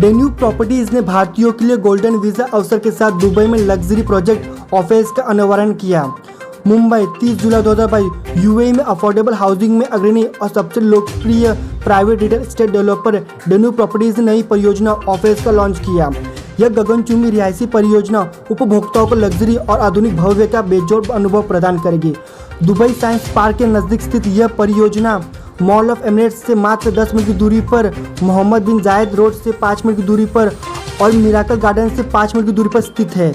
डेन्यू properties ने भारतीयों के लिए गोल्डन वीजा अवसर के साथ दुबई में लग्जरी प्रोजेक्ट ऑफिस का अनावरण किया। मुंबई 30 जुलाई 2022 यूएई में अफोर्डेबल हाउसिंग में अग्रणी और सबसे लोकप्रिय private real estate developer डेन्यू properties ने नई परियोजना ऑफिस का लॉन्च किया। यह गगनचुंबी रिहायशी परियोजना उपभोक्ताओं को लग्जरी और आधुनिक भव्य का बेजोड़ अनुभव प्रदान करेगी। दुबई साइंस पार्क के नज़दीक स्थित यह परियोजना मॉल ऑफ एमिरेट्स से मात्र 10 मिनट की दूरी पर, मोहम्मद बिन जायद रोड से 5 मिनट की दूरी पर और मिराकल गार्डन से 5 मिनट की दूरी पर स्थित है।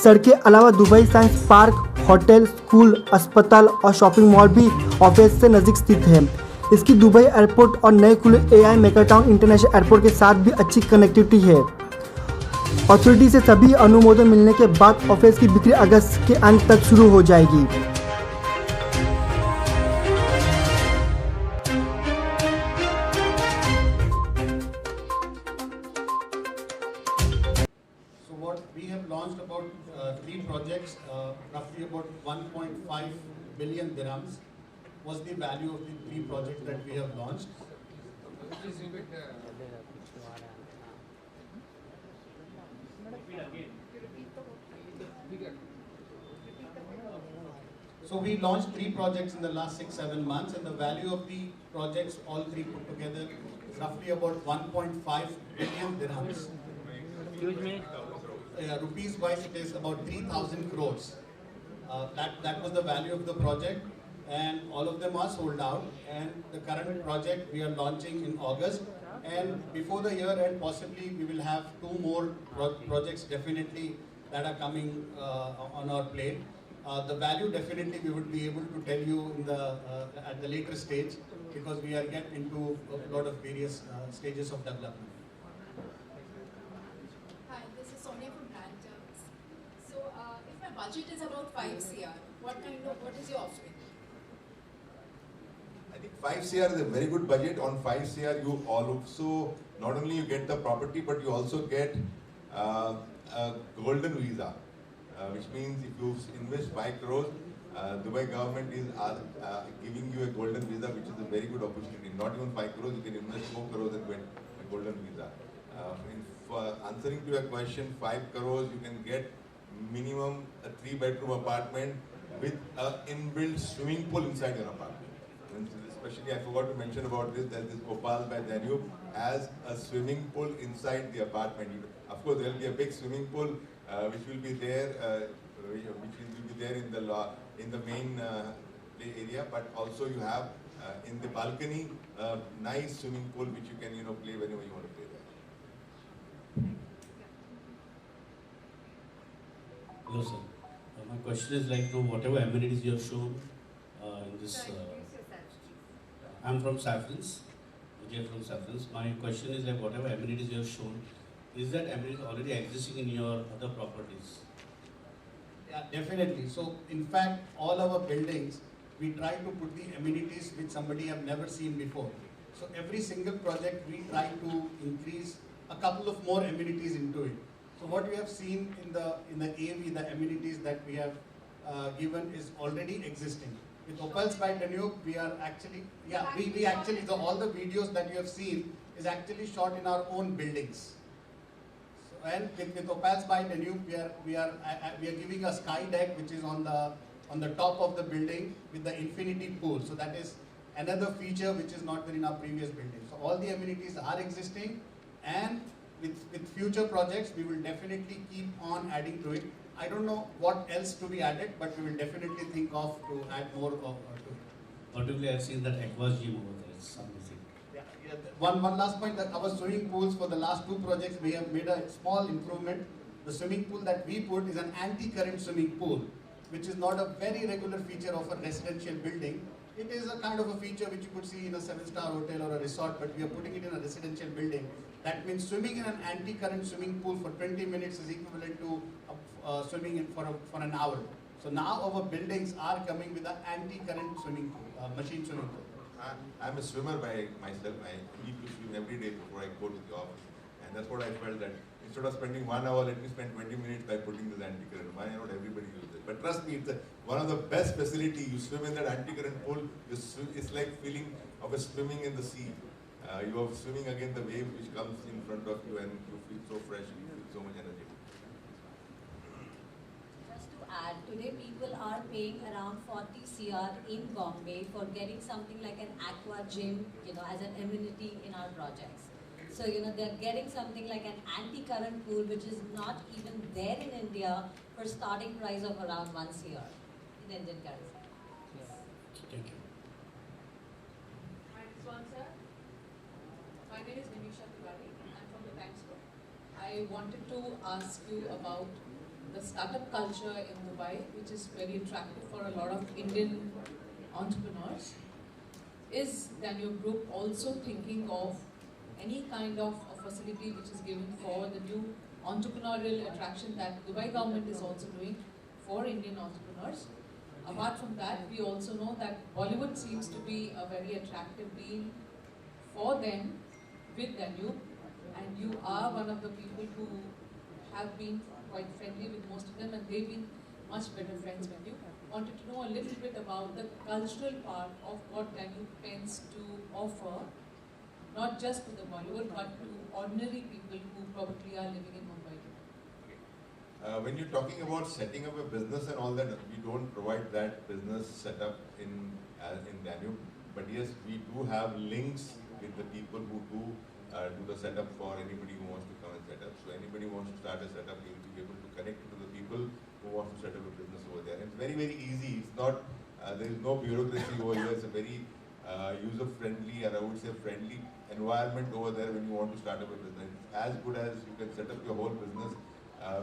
सड़क अलावा Dubai science park, hotel, school, अस्पताल और शॉपिंग मॉल भी ऑफिस से नज़दीक स्थित है। इसकी दुबई एयरपोर्ट और नए खुले AI मेगाटाउन इंटरनेशनल एयरपोर्ट के साथ भी अच्छी कनेक्टिविटी है। अथॉरिटी से सभी अनुमोदन मिलने के बाद ऑफिस की बिक्री अगस्त के अंत तक शुरू हो जाएगी। We have launched about 3 projects, roughly about 1.5 billion dirhams was the value of the 3 projects that we have launched. So we launched 3 projects in the last 6-7 months, and the value of the projects, all 3 put together, is roughly about 1.5 billion dirhams. Rupees wise, it is about 3,000 crores. That was the value of the project, and all of them are sold out. And the current project we are launching in August, and before the year end, possibly we will have 2 more projects definitely that are coming on our plate. The value definitely we would be able to tell you in at the later stage, because we are getting into a lot of various stages of development. Budget is about 5 CR. What is your offering? I think 5 CR is a very good budget. On 5 CR, you also not only you get the property, but you also get a golden visa, which means if you invest 5 crores, Dubai government is giving you a golden visa, which is a very good opportunity. Not even 5 crores, you can invest 4 crores and get a golden visa. Answering to your question, 5 crores you can get minimum a 3-bedroom apartment with an inbuilt swimming pool inside your apartment. And especially, I forgot to mention about this, that this Opal by Danube has a swimming pool inside the apartment. Of course, there will be a big swimming pool which will be there, in the main play area. But also you have in the balcony a nice swimming pool which you can play whenever you want to play there. Hello sir, my question is whatever amenities you have shown in this, I'm from Saffrons, Vijay from Saffrons. My question is whatever amenities you have shown, is that amenities already existing in your other properties? Yeah, definitely. So in fact, all our buildings, we try to put the amenities which somebody have never seen before. So every single project, we try to increase a couple of more amenities into it. So what we have seen in the AV, the amenities that we have given is already existing. With Opals by Danube, we are actually, so all the videos that you have seen is actually shot in our own buildings. So, and with Opals by Danube, we are giving a sky deck which is on the top of the building with the infinity pool. So that is another feature which is not there in our previous building. So all the amenities are existing, and with future projects, we will definitely keep on adding to it. I don't know what else to be added, but we will definitely think of to add more to it. Particularly, I've seen that aqua gym over there. It's amazing. Yeah. One last point, that our swimming pools for the last 2 projects, we have made a small improvement. The swimming pool that we put is an anti-current swimming pool, which is not a very regular feature of a residential building. It is a kind of a feature which you could see in a 7-star hotel or a resort, but we are putting it in a residential building. That means swimming in an anti-current swimming pool for 20 minutes is equivalent to swimming in for an hour. So now our buildings are coming with an anti-current swimming pool, machine swimming pool. I'm a swimmer by myself. I need to swim every day before I go to the office. And that's what I felt, that instead of spending 1 hour, let me spend 20 minutes by putting this anti-current. Why not everybody use it? But trust me, it's one of the best facility. You swim in that anti-current pool, it's like feeling of a swimming in the sea. You are swimming against the wave which comes in front of you, and you feel so fresh, you feel so much energy. Just to add, today people are paying around 40 CR in Bombay for getting something like an aqua gym, as an amenity in our projects. So, they're getting something like an anti-current pool, which is not even there in India, for starting price of around 1 CR in Indian currency. Thank you. My sponsor. My name is Nimisha Tiwari. I'm from the Times Group. I wanted to ask you about the startup culture in Dubai, which is very attractive for a lot of Indian entrepreneurs. Is Danube Group also thinking of any kind of a facility which is given for the new entrepreneurial attraction that Dubai government is also doing for Indian entrepreneurs? Apart from that, we also know that Bollywood seems to be a very attractive deal for them with Danube, and you are one of the people who have been quite friendly with most of them, and they've been much better friends with you. Wanted to know a little bit about the cultural part of what Danube tends to offer, not just to the Bollywood, but to ordinary people who probably are living in Mumbai. When you're talking about setting up a business and all that, we don't provide that business setup in Danube. But yes, we do have links with the people who do the setup for anybody who wants to come and set up. So anybody who wants to start a setup, we will be able to connect to the people who want to set up a business over there. And it's very, very easy. It's not, there is no bureaucracy over here. It's a very user-friendly, and I would say friendly environment over there when you want to start up a business. It's as good as you can set up your whole business.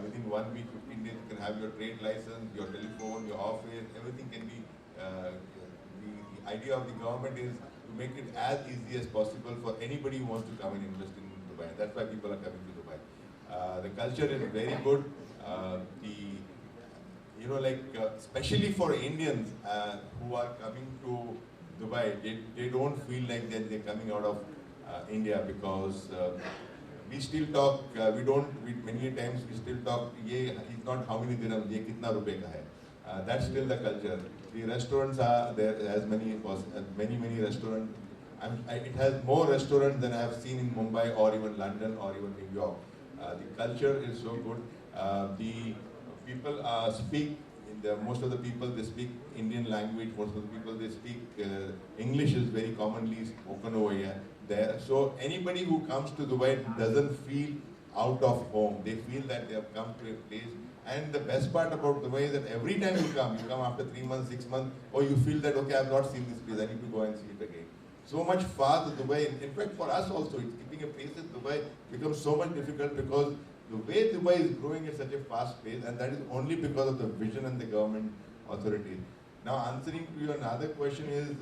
Within 1 week, 15 days, you can have your trade license, your telephone, your office, everything can be, the idea of the government is to make it as easy as possible for anybody who wants to come and invest in Dubai. That's why people are coming to Dubai. The culture is very good. Especially for Indians who are coming to Dubai, they don't feel like that they're coming out of India, because we still talk, many times we still talk, it's not how many dirhams, ye kitna rupe ka hai. That's still the culture. The restaurants are there, as many restaurants. It has more restaurants than I have seen in Mumbai or even London or even New York. The culture is so good. The people most of the people, they speak Indian language. Most of the people, they speak English is very commonly spoken over here. So anybody who comes to Dubai doesn't feel out of home. They feel that they have come to a place. And the best part about Dubai is that every time you come after 3 months, 6 months, or you feel that, okay, I have not seen this place, I need to go and see it again. So much far to Dubai. In fact, for us also, keeping a place in Dubai becomes so much difficult, because the way Dubai is growing at such a fast pace, and that is only because of the vision and the government authority. Now, answering to your another question is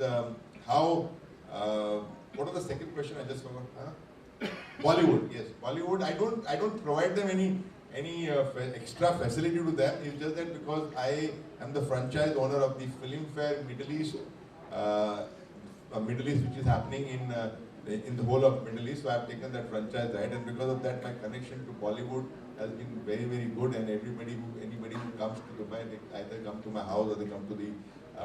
what was the second question? I just forgot. Bollywood, yes, Bollywood. I don't provide them any extra facility to them. It's just that because I am the franchise owner of the Filmfare Middle East, which is happening in the whole of Middle East. So I have taken that franchise right, and because of that, my connection to Bollywood has been very, very good. And anybody who comes to Dubai, they either come to my house or they come to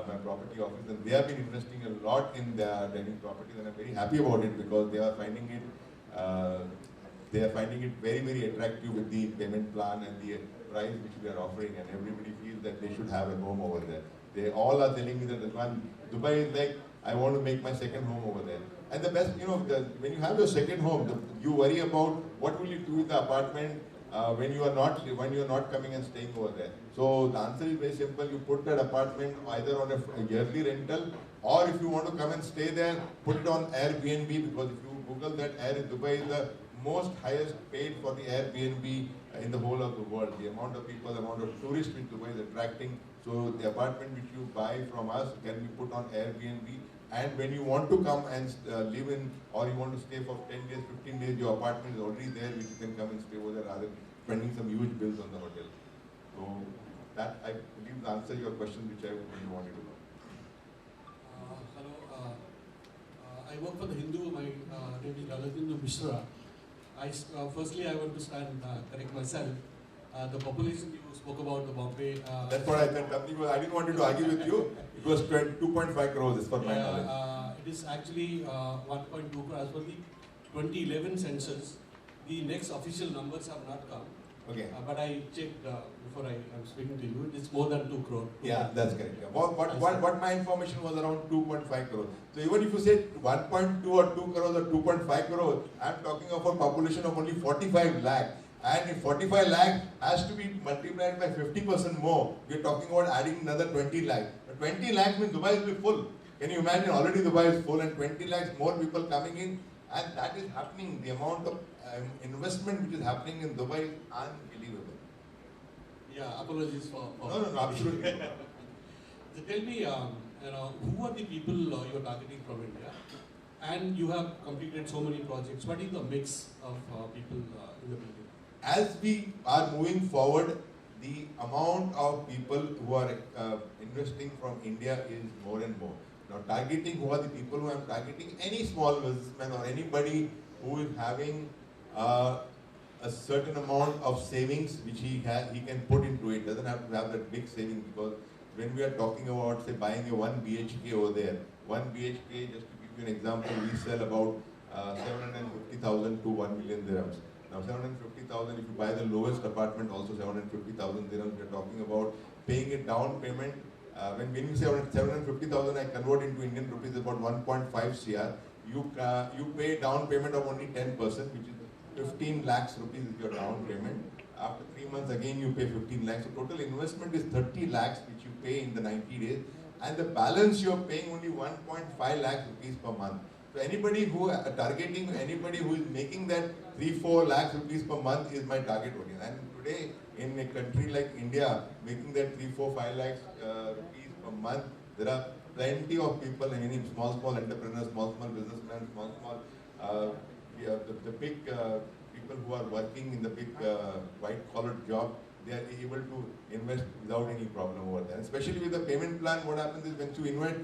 my property office, and they have been investing a lot in their dining properties, and I'm very happy about it, because they are finding it very, very attractive with the payment plan and the price which we are offering, and everybody feels that they should have a home over there. They all are telling me that Dubai is like, I want to make my second home over there. And the best, when you have your second home, you worry about what will you do with the apartment when you are not coming and staying over there. So the answer is very simple. You put that apartment either on a yearly rental, or if you want to come and stay there, put it on Airbnb, because if you Google that, Dubai is the most highest paid for the Airbnb in the whole of the world. The amount of people, the amount of tourists which Dubai is attracting. So the apartment which you buy from us can be put on Airbnb. And when you want to come and live in, or you want to stay for 10 days, 15 days, your apartment is already there, which you can come and stay over there rather than spending some huge bills on the hotel. So that, I believe, answer your question which I wanted to know. Hello, I work for the Hindu. My name is Gagनच Mishra. Firstly, I want to correct myself. The population you spoke about, the Bombay. That's what I said. I didn't want you to argue with you. It was 2.5 crores, as per my knowledge. it is actually 1.2 crore as per the 2011 census. The next official numbers have not come. Okay. But I checked before I'm speaking to you. It's more than 2 crore. Yeah, that's correct. Yeah. What my information was around 2.5 crores. So even if you say 1.2 or 2 crores or 2.5 crores, I'm talking of a population of only 45 lakh. And if 45 lakh has to be multiplied by 50% more, we're talking about adding another 20 lakh. 20 lakhs means Dubai will be full. Can you imagine? Already Dubai is full and 20 lakhs more people coming in, and that is happening. The amount of investment which is happening in Dubai is unbelievable. Yeah, apologies for No, absolutely. So tell me, who are the people you're targeting from India? And you have completed so many projects. What is the mix of people in the building? As we are moving forward, the amount of people who are investing from India is more and more. Now, targeting, who are the people who I'm targeting? Any small businessman or anybody who is having a certain amount of savings which he can put into it. Doesn't have to have that big saving, because when we are talking about, say, buying a 1 BHK over there, 1 BHK, just to give you an example, we sell about 750,000 to 1 million dirhams. Now 750,000, if you buy the lowest apartment, also 750,000 dirhams, we are talking about paying a down payment. When you say 750,000, I convert into Indian rupees about 1.5 CR. You pay down payment of only 10%, which is 15 lakhs rupees is your down payment. After 3 months, again you pay 15 lakhs. So total investment is 30 lakhs, which you pay in the 90 days. And the balance you are paying only 1.5 lakhs rupees per month. So anybody who targeting, anybody who is making that 3-4 lakhs rupees per month is my target audience. And today, in a country like India, making that 3-4-5 lakhs rupees per month, there are plenty of people, any small entrepreneurs, small businessmen, the big people who are working in the big white-collar job, they are able to invest without any problem over there. Especially with the payment plan, what happens is when you invest,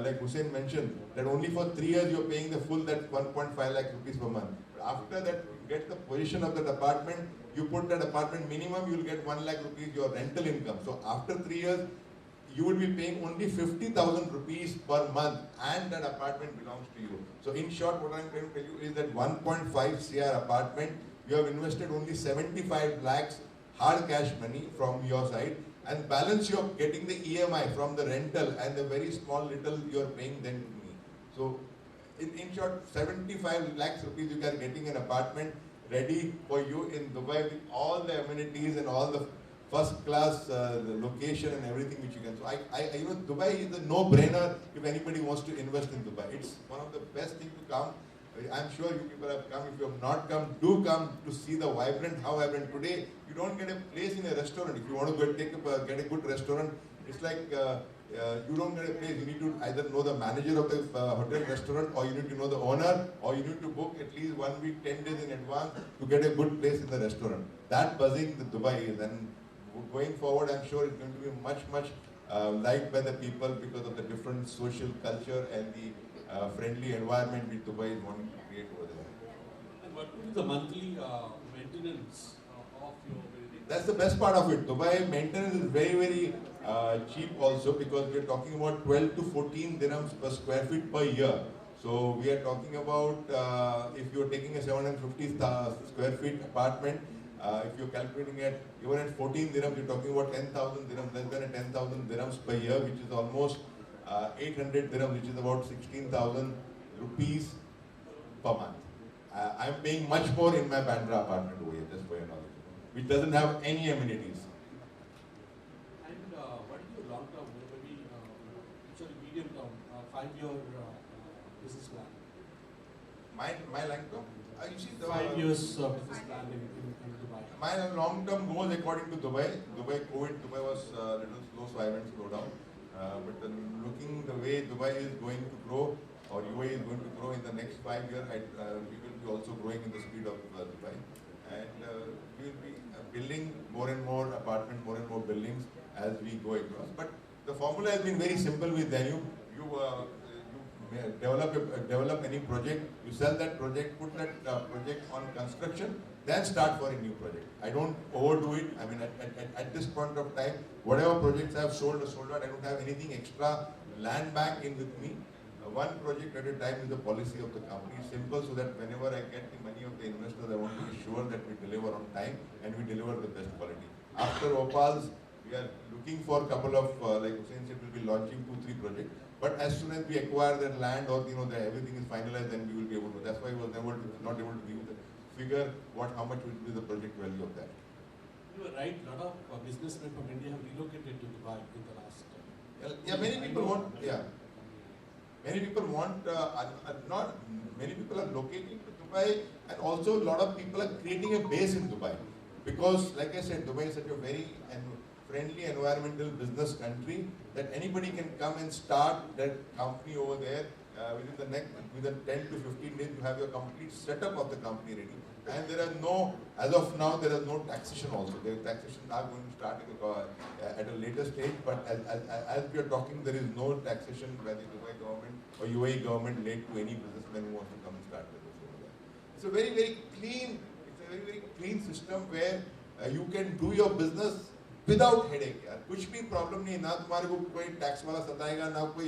like Hussein mentioned, that only for 3 years you are paying the full, that 1.5 lakh rupees per month. But after that, you get the position of that apartment, you put that apartment minimum, you will get 1 lakh rupees your rental income. So after 3 years, you will be paying only 50,000 rupees per month, and that apartment belongs to you. So in short, what I'm trying to tell you is that 1.5 CR apartment, you have invested only 75 lakhs hard cash money from your side, and balance you're getting the EMI from the rental and the very small little you're paying then to me. So in short, 75 lakhs rupees you are getting an apartment ready for you in Dubai with all the amenities and all the first class location and everything which you can. So Dubai is a no-brainer if anybody wants to invest in Dubai. It's one of the best things to come. I'm sure you people have come. If you have not come, do come to see the how vibrant. Today, you don't get a place in a restaurant. If you want to go get a good restaurant, it's like you don't get a place. You need to either know the manager of the hotel restaurant, or you need to know the owner, or you need to book at least 1 week, 10 days in advance to get a good place in the restaurant. That buzzing the Dubai is, and going forward, I'm sure it's going to be much liked by the people because of the different social culture and the friendly environment which Dubai is wanting to create over there. And what would be the monthly maintenance of your building? That's the best part of it. Dubai maintenance is very cheap also, because we are talking about 12 to 14 dirhams per square feet per year. So we are talking about if you are taking a 750 square feet apartment, if you're calculating it, even at 14 dirhams, you're talking about 10,000 dirhams, less than 10,000 dirhams per year, which is almost 800 dirhams, which is about 16,000 rupees per month. I'm paying much more in my Bandra apartment over here, just for your knowledge, which doesn't have any amenities. And what is your long term, maybe medium term, 5-year business plan? My long term? You see, 5 years business plan in Dubai. My long term goals according to Dubai was a little slow, so I went slow down. But looking the way Dubai is going to grow, or UAE is going to grow in the next 5 years, we will be also growing in the speed of Dubai. And we will be building more and more apartments, more and more buildings as we go across. But the formula has been very simple with Danube. You develop any project, you sell that project, put that project on construction, then start for a new project. I don't overdo it. I mean, at this point of time, whatever projects I have sold or sold out, I don't have anything extra land bank in with me. one project at a time is the policy of the company. Simple, so that whenever I get the money of the investors, I want to be sure that we deliver on time and we deliver the best quality. After Opals, we are looking for a couple of, like Hussain said, we'll be launching 2-3 projects. But as soon as we acquire that land or that everything is finalized, then we will be able to. That's why I was not able to give the figure how much will be the project value of that. You are right. A lot of businessmen from India have relocated to Dubai in the last. Yeah, many people want. Yeah, many people want. Not many people are locating to Dubai, and also a lot of people are creating a base in Dubai, because, like I said, Dubai is such a very friendly environmental business country that anybody can come and start that company over there. Within 10 to 15 days, you have your complete setup of the company ready. And there are no, as of now, there is no taxation also. The taxation are going to start at a later stage, but as we are talking, there is no taxation by the Dubai government or UAE government laid to any businessman who wants to come and start with us over there. It's a very clean system where you can do your business without headache. कुछ भी problem नहीं, ना तुम्हारे को कोई tax वाला सताएगा, ना कोई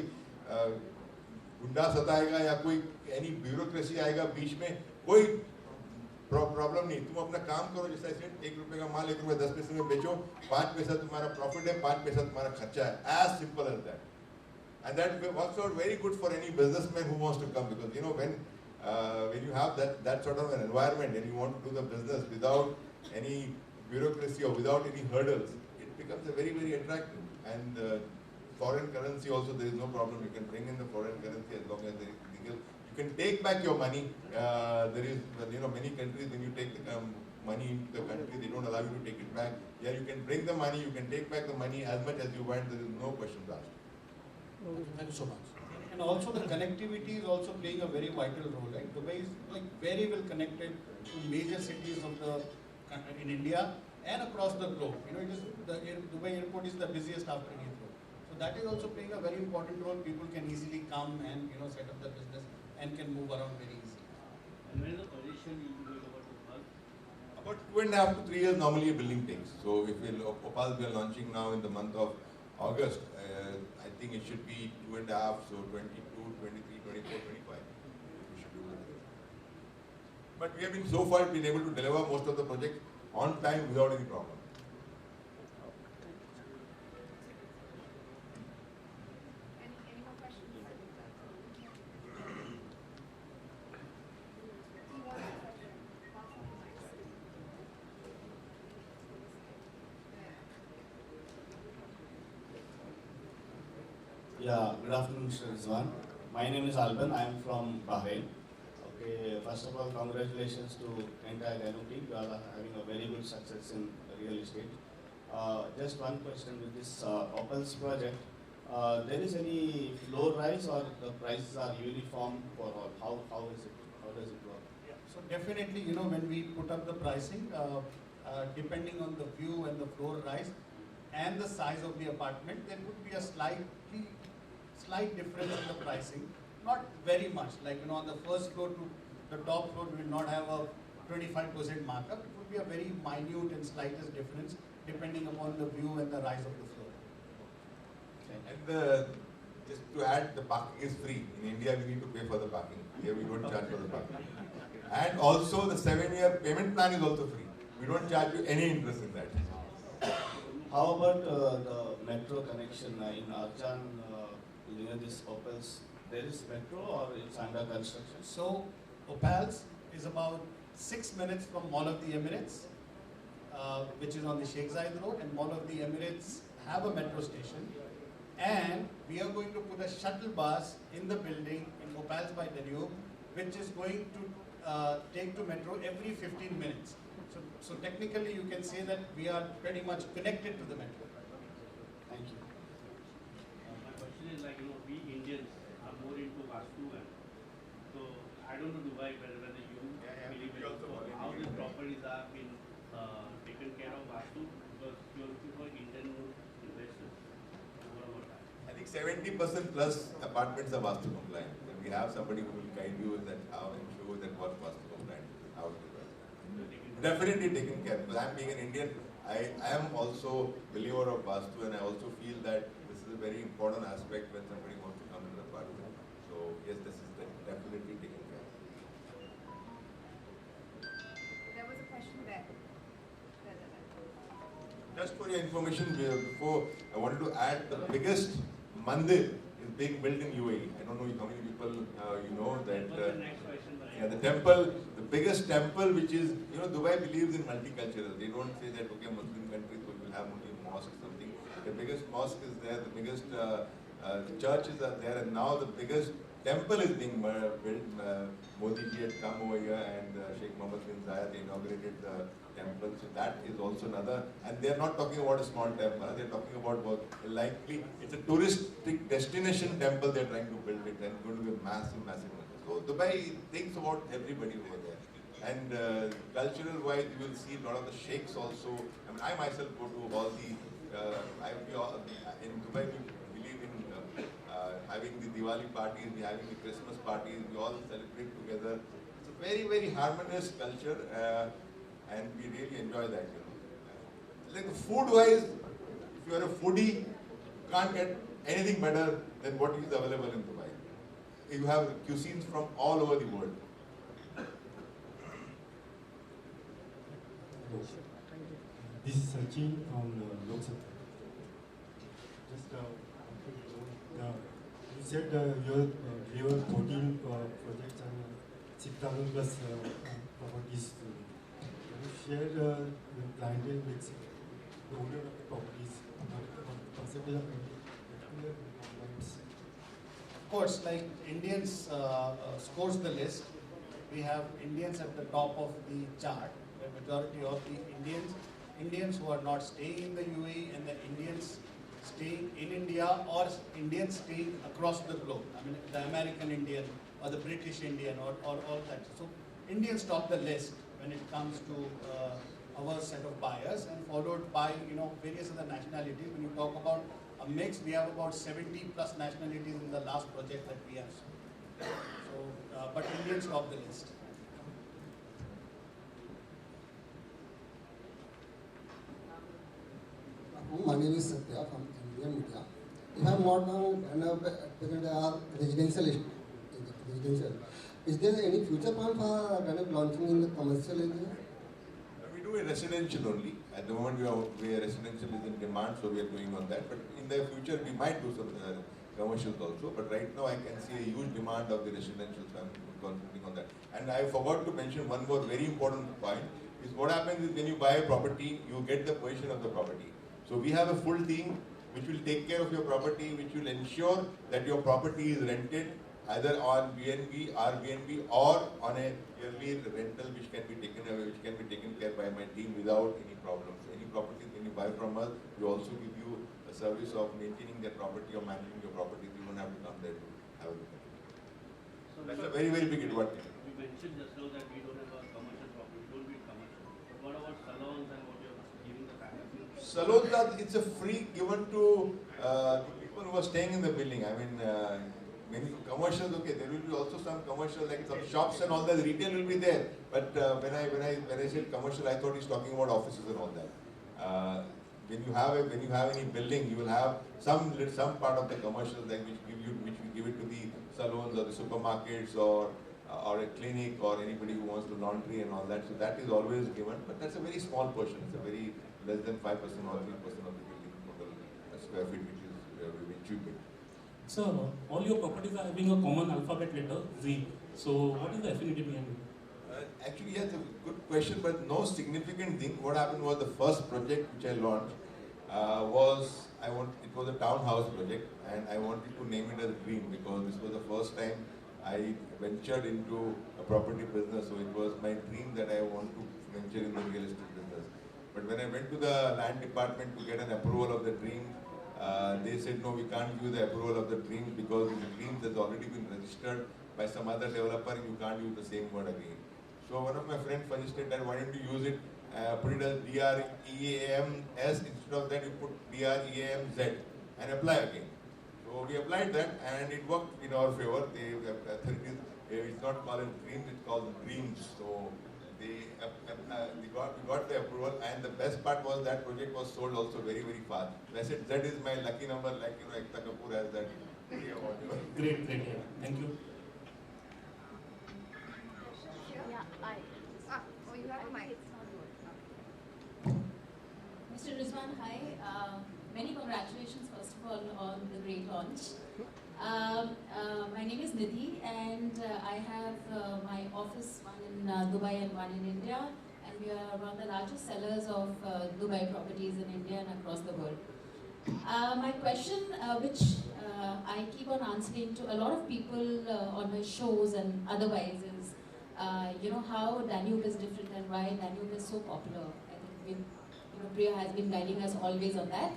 गुंडा सताएगा या कोई any bureaucracy आएगा बीच में, कोई प्रॉब्लम नहीं. तुम अपना काम करो, जैसा सेठ, 1 रुपए का माल 1 रुपए 10 पैसे में बेचो, 5 पैसा तुम्हारा प्रॉफिट है, 5 पैसा तुम्हारा खर्चा है. As simple as that. And that works out very good for any businessman who wants to come, because when you have that sort of an environment and you want to do the business without any bureaucracy or without any hurdles, it becomes a very attractive. And foreign currency also, there is no problem. You can bring in the foreign currency as long as there is legal. You can take back your money. There is, many countries, when you take the money into the country, they don't allow you to take it back. Yeah, you can bring the money, you can take back the money as much as you want. There is no questions asked. Thank you so much. And also the connectivity is also playing a very vital role, right? Dubai is very well connected to major cities in India and across the globe. Dubai airport is the busiest after Heathrow. So that is also playing a very important role. People can easily come and set up the business and can move around very easily. And when is the position you will go about Opal? About 2.5 to 3 years normally a building takes. So if Opal we are launching now in the month of August, I think it should be 2.5, so 22, 23, 24, 25. We should do that. But we have so far been able to deliver most of the projects on time without any problem. Any more questions? Yeah, good afternoon, Mr. Rizwan. My name is Alban. I am from Bahrain. Okay, first of all, congratulations to entire NOP. You are having a very good success in real estate. Just one question with this Opal's project. There is any floor rise or the prices are uniform for all? How is it? How does it work? Yeah. So definitely, when we put up the pricing, depending on the view and the floor rise and the size of the apartment, there would be a slight difference in the pricing. Not very much, like on the first floor to the top floor, we will not have a 25% markup. It would be a very minute and slightest difference depending upon the view and the rise of the floor. And just to add, the parking is free. In India, we need to pay for the parking. Here, we don't charge for the parking. And also, the 7-year payment plan is also free. We don't charge you any interest in that. How about the metro connection in Arjan, near this Opals? There is metro or it's under construction? So, Opals is about 6 minutes from Mall of the Emirates, which is on the Sheikh Zayed Road, and Mall of the Emirates have a metro station. And we are going to put a shuttle bus in the building in Opals by Danube, which is going to take to metro every 15 minutes. So technically you can say that we are pretty much connected to the metro. Thank you. My question is we Indians are more into Vastu, and so I don't know Dubai whether you believe it. So how these properties are being taken care of Vastu, because you are looking for Indian investors. I think 70% plus apartments are Vastu compliant. And we have somebody who will guide you with that, how and show that what Vastu compliant is, how it is. Definitely taken care, because I'm being an Indian, I am also a believer of Vastu, and I also feel that this is a very important aspect when somebody wants to come into the apartment. So yes, this is definitely taken care of. There was a question there. Just for your information, before I wanted to add the biggest mandir is being built in UAE. I don't know how many people you know that. Yeah, the temple, the biggest temple, which is, Dubai believes in multicultural. They don't say that, okay, Muslim country, so we'll have Muslim mosque or something. The biggest mosque is there, the biggest churches are there, and now the biggest temple is being built. Modi ji had come over here and Sheikh Mohammed bin Zayed inaugurated the temple. So that is also another, and they are not talking about a small temple, they are talking about likely, it's a touristic destination temple they are trying to build it, and going to be a massive, massive one. So Dubai thinks about everybody over there. And cultural wise, you will see a lot of the sheikhs also. I mean, I myself go to all the, in Dubai we believe in having the Diwali parties, having the Christmas parties, we all celebrate together. It's a very, very harmonious culture, and we really enjoy that. Like food wise, if you are a foodie, you can't get anything better than what is available in Dubai. You have cuisines from all over the world. This is Sachin from Loksat. Just you said you have 14 projects and 6,000 plus properties. Can you share the clientele mix, the owner of the properties, percentage of clients? Of course, like Indians scores the list. We have Indians at the top of the chart. The majority of the Indians who are not staying in the UAE, and the Indians staying in India, or Indians staying across the globe. I mean, the American Indian or the British Indian or all that. So Indians top the list when it comes to our set of buyers, and followed by various other nationalities. When you talk about a mix, we have about 70 plus nationalities in the last project that we have. So, but Indians top the list. My name is Satya from Indian Media. If I am not wrong, at present are residential. Is there any future plan for launching in the commercial area? We do a residential only. At the moment, we are residential is in demand, so we are doing on that. But in the future, we might do some commercials also. But right now, I can see a huge demand of the residential, so I'm concentrating on that. And I forgot to mention one more very important point. Is what happens is when you buy a property, you get the possession of the property. So we have a full team which will take care of your property, which will ensure that your property is rented either on BNB, Airbnb, or on a yearly rental which can be taken away, which can be taken care by my team without any problem. So any property when you buy from us, we also give you a service of maintaining that property or managing your property. You don't have to come there to have a look at it. So that's a very, very big advantage. We mentioned just now that we don't have a commercial property, we don't need commercial. But what about salons and what you're giving the family? Salons, it's a free given to people who are staying in the building. I mean, many commercials, okay, there will be also some commercial, like some shops and all that, retail will be there. But when I said commercial, I thought he's talking about offices and all that. When you have any building, you will have some part of the commercial, like which we give it to the salons or the supermarkets or a clinic or anybody who wants to laundry and all that. So that is always given, but that's a very small portion. It's a very less than 5% or 3% of the building total square feet which we build. So all your properties are having a common alphabet letter Z. So what is the affinity behind it? Actually, yes, a good question, but no significant thing. What happened was the first project which I launched it was a townhouse project, and I wanted to name it as Dream because this was the first time I ventured into a property business. So it was my dream that I want to venture in the real estate business. But when I went to the land department to get an approval of the Dream, they said, no, we can't give the approval of the Dream because the Dream has already been registered by some other developer and you can't use the same word again. So one of my friends suggested that why don't you use it, put it as DREAMS, instead of that you put DREAMZ and apply again. So we applied that and it worked in our favor. It's not called Dreams, it's called Dreams. So we got the approval, and the best part was that project was sold also very, very fast. I said that is my lucky number, like Ekta Kapoor has that. Great, yeah. Thank you. Oh, you have a mic. Mr. Rizwan, hi. Many congratulations, first of all, on the great launch. My name is Nidhi, and I have my office, one in Dubai and one in India, and we are one of the largest sellers of Dubai properties in India and across the world. My question, which I keep on answering to a lot of people on my shows and otherwise, is how Danube is different and why Danube is so popular. I think Priya has been guiding us always on that.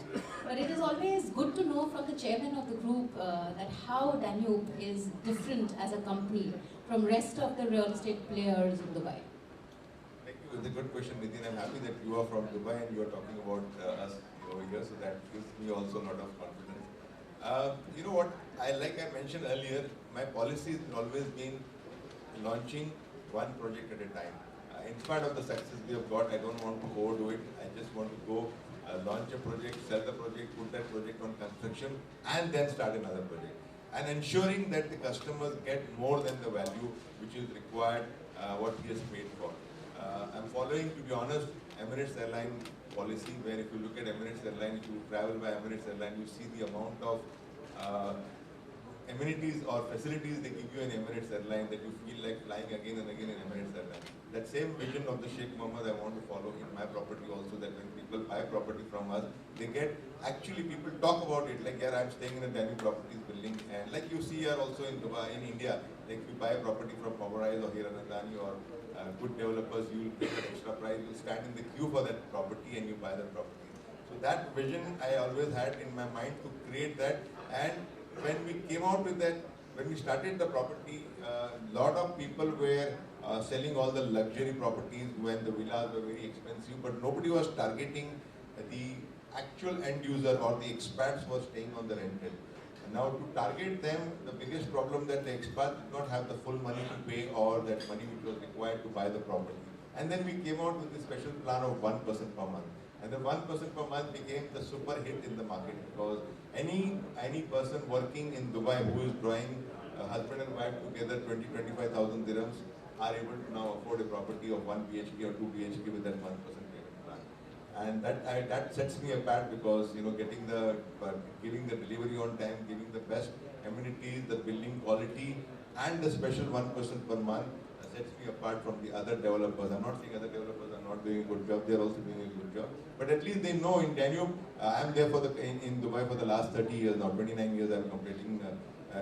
But it is always good to know from the chairman of the group that how Danube is different as a company from rest of the real estate players in Dubai. Thank you. It's a good question, Nitin. I'm happy that you are from Dubai and you are talking about us over here, so that gives me also a lot of confidence. You know what? Like I mentioned earlier, my policy has always been launching one project at a time. In spite of the success we have got, I don't want to overdo it. I just want to go launch a project, sell the project, put that project on construction, and then start another project. And ensuring that the customers get more than the value which is required, what he has paid for. I'm following, to be honest, Emirates Airline policy, where if you look at Emirates Airline, if you travel by Emirates Airline, you see the amount of amenities or facilities they give you in Emirates Airline that you feel like flying again and again in Emirates Airline. That same vision of the Sheikh Mohammed I want to follow in my property also, that when people buy property from us, they get, actually people talk about it like, yeah, I'm staying in a Danube Properties building, and like you see here also in Dubai, in India, like if you buy a property from Powerise or Hiranandani or good developers, you will pay that extra price, you will stand in the queue for that property and you buy that property. So that vision I always had in my mind to create that, and when we came out with that, when we started the property, lot of people were selling all the luxury properties when the villas were very expensive, but nobody was targeting the actual end user or the expats who were staying on the rental. And now to target them, the biggest problem that the expat did not have the full money to pay or that money which was required to buy the property. And then we came out with this special plan of 1% per month. And the 1% per month became the super hit in the market, because any person working in Dubai who is drawing husband and wife together 20-25,000 dirhams are able to now afford a property of 1 BHK or 2 BHK with that 1% payment plan. And that sets me apart, because giving the delivery on time, giving the best amenities, the building quality, and the special 1% per month sets me apart from the other developers. I'm not saying other developers are not doing a good job, they're also doing a good job. But at least they know in Danube, I'm there in Dubai for the last 30 years now, 29 years I'm completing,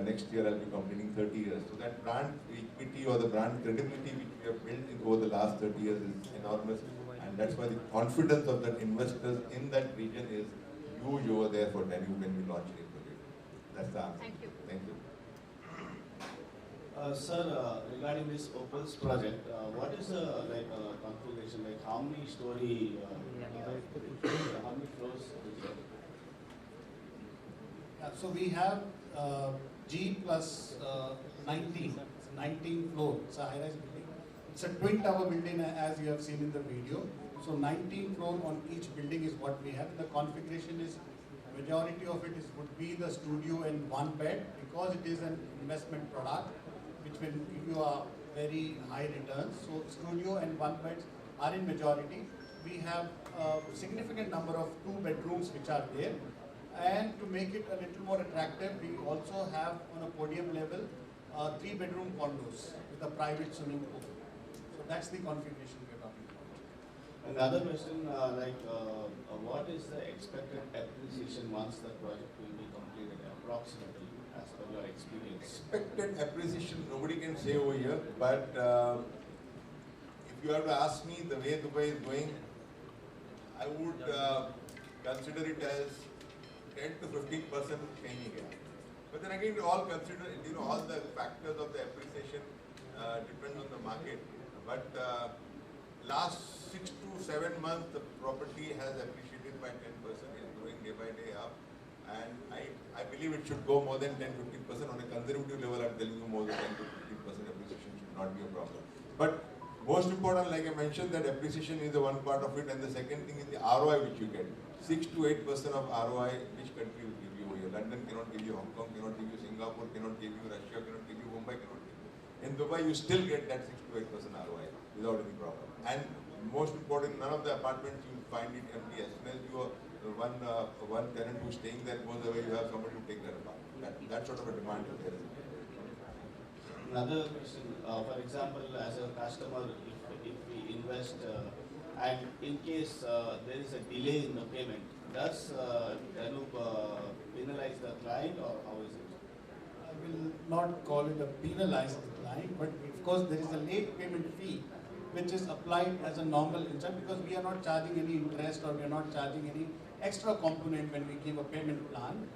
next year I'll be completing 30 years. So that brand equity or the brand credibility which we have built over the last 30 years is enormous. And that's why the confidence of the investors in that region is huge over there for Danube when we launch a project. That's the answer. Thank you. Thank you. Sir, regarding this Opals project, what is the configuration? Like how many story, how many floors is it? So we have G plus 19 floor. It's a high-rise building. It's a twin tower building, as you have seen in the video. So 19 floor on each building is what we have. The configuration is, majority of it would be the studio and one bed, because it is an investment product which will give you a very high returns. So studio and one beds are in majority. We have a significant number of 2 bedrooms which are there. And to make it a little more attractive, we also have on a podium level 3 bedroom condos with a private swimming pool. So that's the configuration we're talking about. Another question, what is the expected appreciation once the project will be completed approximately, as per your experience? Expected appreciation, nobody can say over here, but if you have to ask me the way Dubai is going, I would consider it as 10 to 15% any here. But then again, we all consider, all the factors of the appreciation depend on the market. But last 6 to 7 months, the property has appreciated by 10%, is growing day by day up. And I believe it should go more than 10-15%. On a conservative level, I'm telling you more than 10-15% appreciation should not be a problem. But most important, like I mentioned, that appreciation is the one part of it, and the second thing is the ROI which you get. 6 to 8% of ROI, which country will give you over here? London cannot give you, Hong Kong cannot give you, Singapore cannot give you, Russia cannot give you, Mumbai cannot give you. in Dubai you still get that 6 to 8% ROI without any problem. And most important, none of the apartments you find it empty. As soon as you are one tenant who's staying there goes away, you have somebody to take that apartment. That sort of a demand is there. Another question, for example, as a customer, if we invest and in case there is a delay in the payment, does Danube penalize the client or how is it? I will not call it a penalize the client, but of course there is a late payment fee which is applied as a normal interest because we are not charging any interest or we are not charging any extra component when we give a payment plan.